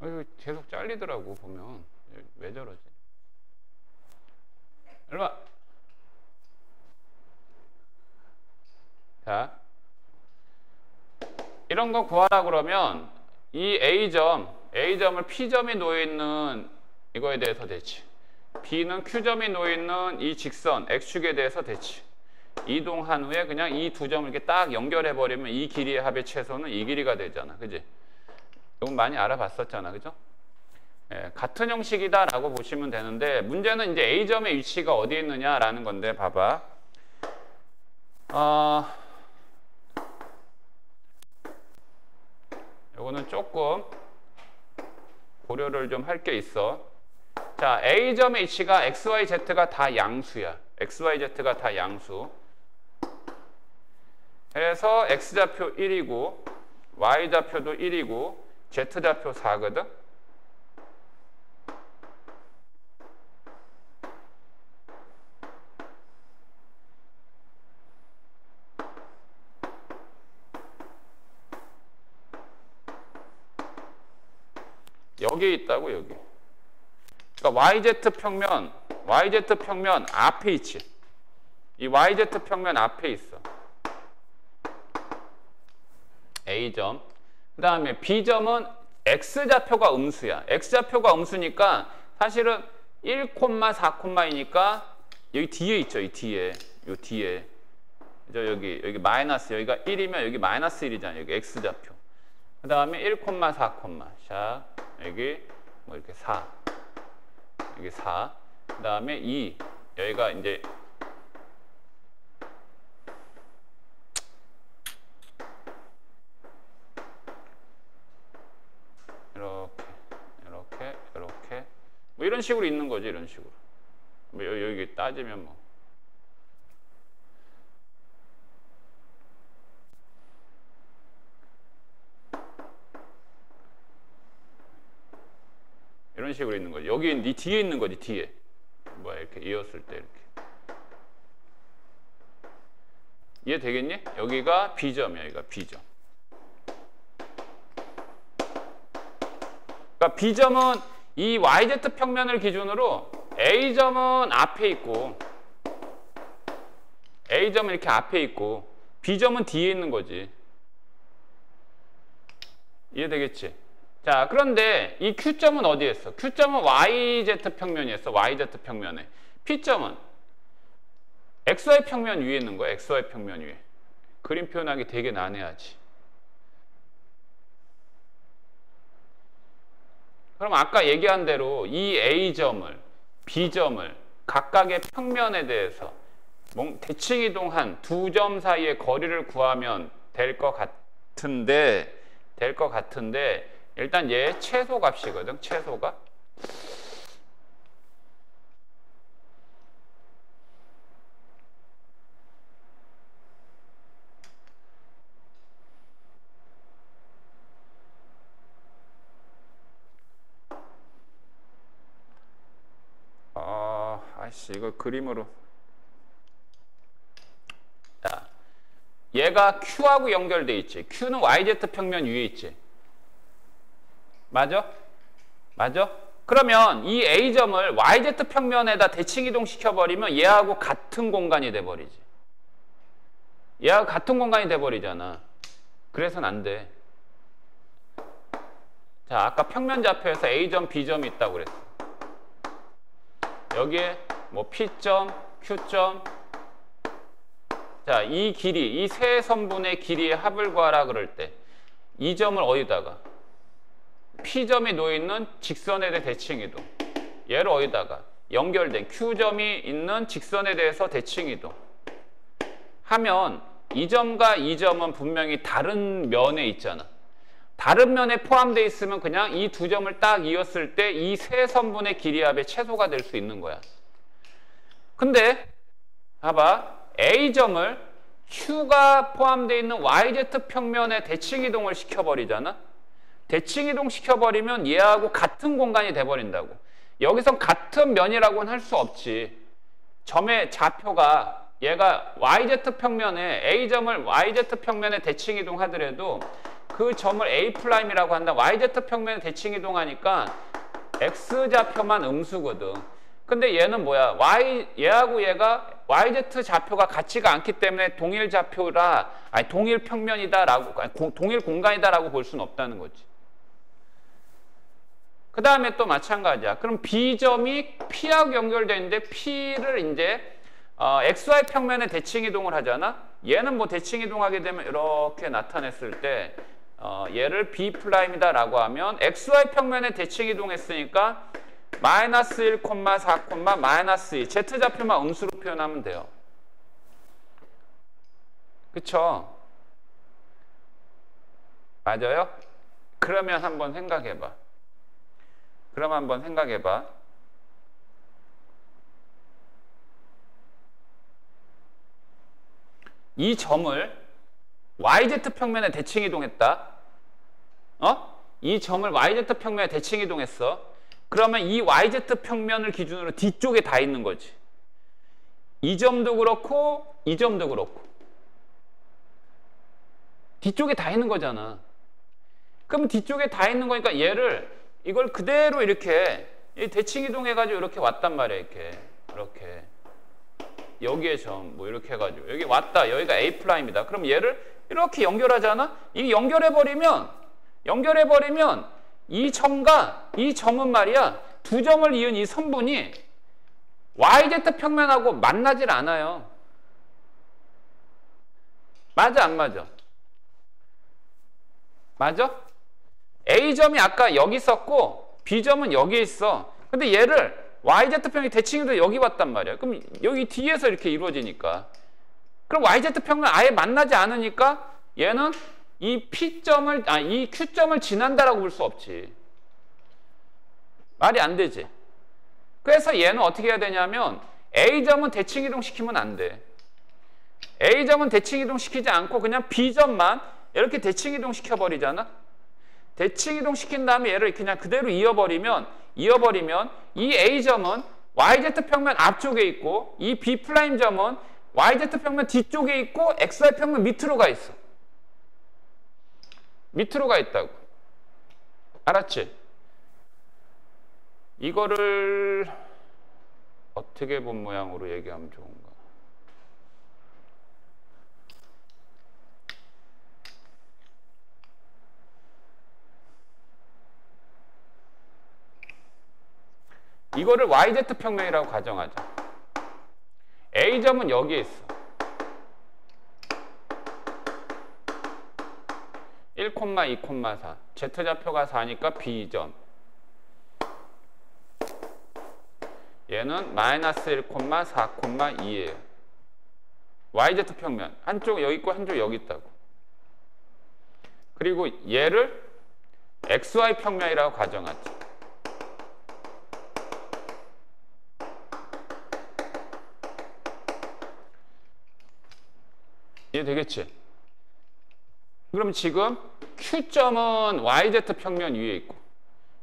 이거 계속 잘리더라고 보면. 왜 저러지? 일로 와. 자, 이런 거 구하라 그러면 이 A점을 P점이 놓여있는 이거에 대해서 대치, B는 Q점이 놓여있는 이 직선 X축에 대해서 대치, 이동한 후에 그냥 이 두 점을 이렇게 딱 연결해버리면 이 길이의 합의 최소는 이 길이가 되잖아. 그지? 이건 많이 알아봤었잖아. 그죠? 예, 같은 형식이다라고 보시면 되는데 문제는 이제 A점의 위치가 어디에 있느냐라는 건데 봐봐. 요거는 조금 고려를 좀 할 게 있어. 자, A점의 위치가 XYZ가 다 양수야. XYZ가 다 양수. 그래서 X좌표 1이고 Y좌표도 1이고 Z좌표 4거든. 여기에 있다고, 여기. 그러니까 YZ 평면 앞에 있지. 이 YZ 평면 앞에 있어. A점. 그 다음에 B점은 X좌표가 음수야. X좌표가 음수니까 사실은 1,4,이니까 여기 뒤에 있죠. 이 뒤에. 요 뒤에. 여기 마이너스, 여기가 1이면 여기 마이너스 1이잖아. 여기 X좌표. 그 다음에 1,4, 자, 여기 뭐 이렇게 4. 여기 4. 그 다음에 2. 여기가 이제 이렇게 뭐 이런 식으로 있는 거지. 이런 식으로 뭐 여기 따지면 뭐 이런 식으로 있는 거지. 여기 네 뒤에 있는 거지. 뒤에 뭐야 이렇게 이었을 때 이렇게 이해되겠니? 여기가 B점이야. 여기가 B점. 그러니까 B점은 이 YZ 평면을 기준으로 A점은 앞에 있고 A점은 이렇게 앞에 있고 B점은 뒤에 있는 거지. 이해되겠지? 자, 그런데 이 Q점은 어디에 있어? Q점은 YZ 평면에 있어. YZ 평면에. P점은 XY 평면 위에 있는 거야. XY 평면 위에. 그림 표현하기 되게 난해하지. 그럼 아까 얘기한 대로 이 A점을, B점을 각각의 평면에 대해서 대칭이동한 두 점 사이의 거리를 구하면 될 것 같은데 일단 얘 최소값이거든. 최소값. 아이씨, 이거 그림으로. 자, 얘가 Q하고 연결돼 있지. Q는 YZ 평면 위에 있지. 맞아? 맞아? 그러면 이 A점을 YZ 평면에다 대칭 이동시켜버리면 얘하고 같은 공간이 돼버리지. 얘하고 같은 공간이 돼버리잖아. 그래서는 안 돼. 자, 아까 평면 좌표에서 A점, B점이 있다고 그랬어. 여기에 뭐 P점, Q점. 자, 이 길이, 이 세 선분의 길이의 합을 구하라 그럴 때 이 점을 어디다가? P점이 놓여있는 직선에 대해 대칭이동. 얘를 어디다가? 연결된 Q점이 있는 직선에 대해서 대칭이동 하면 이 점과 이 점은 분명히 다른 면에 있잖아. 다른 면에 포함되어 있으면 그냥 이 두 점을 딱 이었을 때 이 세 선분의 길이 합의 최소가 될 수 있는 거야. 근데 봐봐. A점을 Q가 포함되어 있는 YZ 평면에 대칭 이동을 시켜버리잖아. 대칭 이동 시켜버리면 얘하고 같은 공간이 돼버린다고. 여기선 같은 면이라고는 할 수 없지. 점의 좌표가 얘가 YZ 평면에 A점을 YZ 평면에 대칭 이동하더라도 그 점을 A'이라고 한다. YZ 평면에 대칭 이동하니까 X좌표만 음수거든. 근데 얘는 뭐야? 얘하고 얘가 YZ 좌표가 같지가 않기 때문에 동일 좌표라, 아니 동일 평면이다라고, 동일 공간이다라고 볼 수는 없다는 거지. 그 다음에 또 마찬가지야. 그럼 B점이 P하고 연결되어 있는데 P를 이제 XY 평면에 대칭 이동을 하잖아. 얘는 뭐 대칭 이동하게 되면 이렇게 나타냈을 때 얘를 B'이다라고 하면 XY 평면에 대칭 이동했으니까 마이너스 1, 4, 마이너스 2 Z좌표만 음수로 표현하면 돼요. 그쵸? 맞아요? 그러면 한번 생각해봐. 이 점을 YZ 평면에 대칭 이동했다. 이 점을 YZ 평면에 대칭 이동했어. 그러면 이 YZ 평면을 기준으로 뒤쪽에 다 있는 거지. 이 점도 그렇고 이 점도 그렇고 뒤쪽에 다 있는 거잖아. 그럼 뒤쪽에 다 있는 거니까 이걸 그대로 이렇게 대칭 이동해가지고 이렇게 왔단 말이야. 이렇게 여기에 점 뭐 이렇게 해가지고 여기 왔다. 여기가 A'이다. 그럼 얘를 이렇게 연결하잖아. 이 연결해버리면 이 점과 이 점은 말이야, 두 점을 이은 이 선분이 YZ 평면하고 만나질 않아요. 맞아, 안 맞아? 맞아? A점이 아까 여기 있었고 B점은 여기에 있어. 근데 얘를 YZ평이 대칭으로 여기 왔단 말이야. 그럼 여기 뒤에서 이렇게 이루어지니까. 그럼 YZ평면 아예 만나지 않으니까 얘는 이 P점을, 이 Q점을 지난다라고 볼 수 없지. 말이 안 되지. 그래서 얘는 어떻게 해야 되냐면 A점은 대칭 이동시키면 안 돼. A점은 대칭 이동시키지 않고 그냥 B점만 이렇게 대칭 이동시켜버리잖아. 대칭 이동시킨 다음에 얘를 그냥 그대로 이어버리면 이 A점은 YZ 평면 앞쪽에 있고 이 B'점은 YZ평면 뒤쪽에 있고 XY평면 밑으로 가 있어. 밑으로 가 있다고. 알았지? 이거를 어떻게 본 모양으로 얘기하면 좋은가? 이거를 YZ평면이라고 가정하자. A점은 여기에 있어. 1,2,4. Z좌표가 4니까 B점. 얘는 마이너스 1,4,2예요. YZ평면. 한쪽 여기 있고 한쪽 여기 있다고. 그리고 얘를 XY평면이라고 가정하지. 이해되겠지? 그럼 지금 Q점은 YZ평면 위에 있고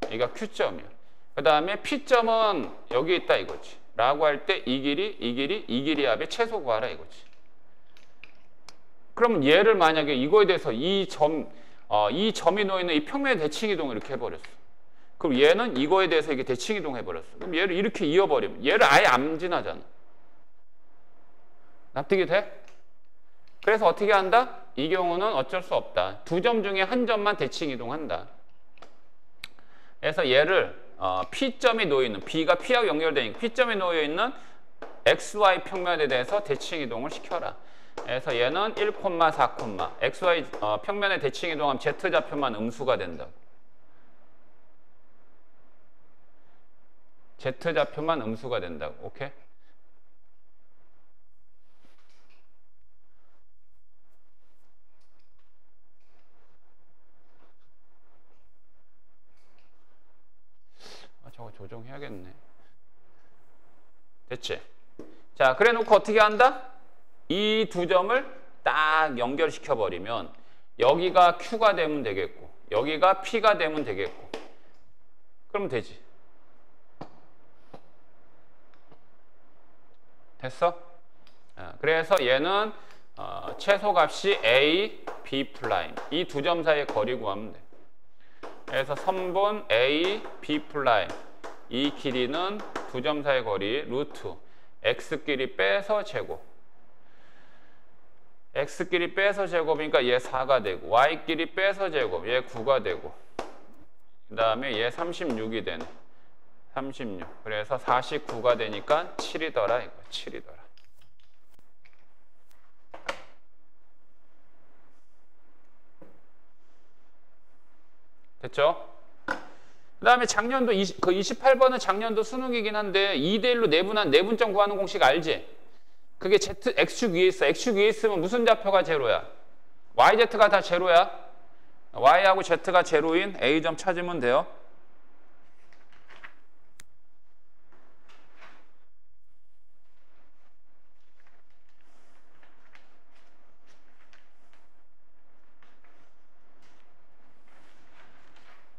여기가 Q점이야. 그 다음에 P점은 여기 있다 이거지. 라고 할 때 이 길이 합의 최소 구하라 이거지. 그러면 얘를 만약에 이거에 대해서 이 점이 놓여있는 이 평면의 대칭이동을 이렇게 해버렸어. 그럼 얘는 이거에 대해서 이게 대칭이동 해버렸어. 그럼 얘를 이렇게 이어버리면 얘를 아예 안 지나잖아. 납득이 돼? 그래서 어떻게 한다? 이 경우는 어쩔 수 없다. 두 점 중에 한 점만 대칭 이동한다. 그래서 얘를 P점이 놓여있는, B가 P하고 연결되니까 P점이 놓여있는 XY 평면에 대해서 대칭 이동을 시켜라. 그래서 얘는 1,4, XY 평면에 대칭 이동하면 Z좌표만 음수가 된다고. Z좌표만 음수가 된다고. 오케이? 저거 조정해야겠네. 됐지? 자, 그래 놓고 어떻게 한다? 이 두 점을 딱 연결시켜 버리면 여기가 Q가 되면 되겠고 여기가 P가 되면 되겠고 그러면 되지. 됐어? 그래서 얘는 최소값이 A, B 플라임 이 두 점 사이의 거리 구하면 돼. 그래서 선분 A, B 플라임 이 길이는 두 점 사이의 거리 루트 X끼리 빼서 제곱 X끼리 빼서 제곱이니까 얘 4가 되고 Y끼리 빼서 제곱 얘 9가 되고 그 다음에 얘 36이 되네. 36 그래서 49가 되니까 7이더라 이거 7이더라. 됐죠? 그 다음에 작년도 그 28번은 작년도 수능이긴 한데 2대1로 내분한 내분점 구하는 공식 알지? 그게 X축 위에 있어. X축 위에 있으면 무슨 좌표가 제로야? YZ가 다 제로야. Y하고 Z가 제로인 A점 찾으면 돼요.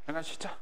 잠깐 쉬자.